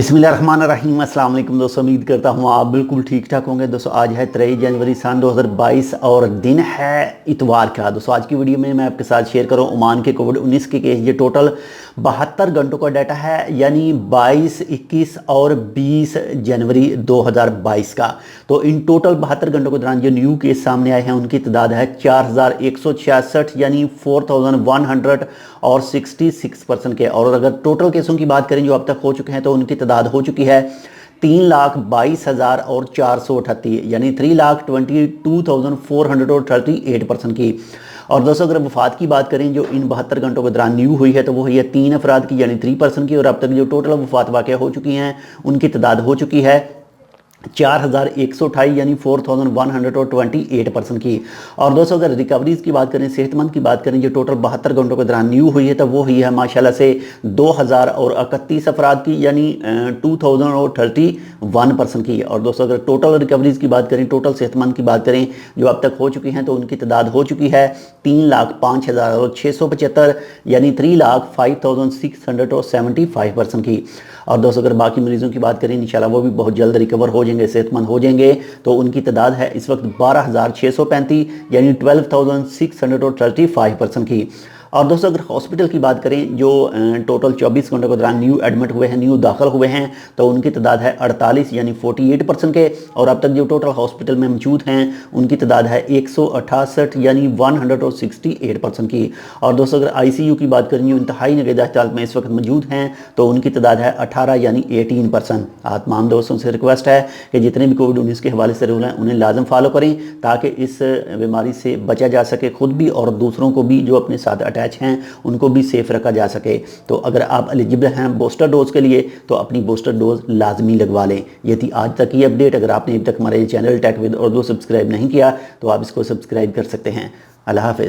बिस्मिल्लाहिर्रहमानिर्रहीम। अस्सलाम वालेकुम दोस्तों, उम्मीद करता हूँ आप बिल्कुल ठीक ठाक होंगे। दोस्तों आज है 23 जनवरी सन 2022 और दिन है इतवार का। दोस्तों आज की वीडियो में मैं आपके साथ शेयर करूँ ओमान के कोविड-19 के केस। ये टोटल 72 घंटों का डाटा है, यानी 22, 21 और 20 जनवरी 2022 का। तो इन टोटल 72 घंटों के दौरान जो न्यू केस सामने आए हैं उनकी तादाद है 4166, यानी 4100 और 66% के। और अगर टोटल केसों की बात करें जो अब तक हो चुके हैं तो उनकी तादाद हो चुकी है 3,22,438, यानी 3,22,438% की। और दोस्तों अगर वफात की बात करें जो इन 72 घंटों के दौरान न्यू हुई है तो वो है 3 अफराद की, यानी 3% की। और अब तक जो टोटल वफात वाक़या हो चुकी हैं उनकी तादाद हो चुकी है 4,128, यानी 4,128% की। और दोस्तों अगर रिकवरीज की बात करें, सेहतमंद की बात करें, जो टोटल 72 घंटों के दौरान न्यू हुई है तो वो हुई है माशाल्लाह से 2,031 अफराद की, यानी 2,031% की। और दोस्तों अगर टोटल रिकवरीज की बात करें, टोटल सेहतमंद की बात करें जो अब तक हो चुकी हैं तो उनकी तादाद हो चुकी है 3,05,675, यानी 3,05,675% की। और दोस्तों अगर बाकी मरीजों की बात करें इंशाल्लाह वो भी बहुत जल्द रिकवर हो जाएंगे, सेहतमंद हो जाएंगे। तो उनकी तादाद है इस वक्त 12,635, यानी 12,635% की। और दोस्तों अगर हॉस्पिटल की बात करें जो टोटल 24 घंटों के दौरान न्यू एडमिट हुए हैं, न्यू दाखिल हुए हैं, तो उनकी तादाद है 48, यानी 48% के। और अब तक जो टोटल हॉस्पिटल में मौजूद हैं उनकी तादाद है 168, यानी 168% की। और दोस्तों अगर ICU की बात करें जो इंतहाई निगहदाश्त हालत में इस वक्त मौजूद हैं तो उनकी तादाद है 18, यानी 18%। आप तमाम दोस्तों से रिक्वेस्ट है कि जितने भी कोविड-19 के हवाले से रूल हैं उन्हें लाजम फॉलो करें ताकि इस बीमारी से बचा जा सके, खुद भी और दूसरों को भी जो अपने साथ अटैच हैं उनको भी सेफ रखा जा सके। तो अगर आप एलिजिबल हैं बूस्टर डोज के लिए तो अपनी बूस्टर डोज लाजमी लगवा लें। ये थी आज तक की अपडेट। अगर आपने अभी तक हमारे channel tech with Urdu subscribe नहीं किया तो आप इसको सब्सक्राइब कर सकते हैं। अल्लाह हाफ़िज़।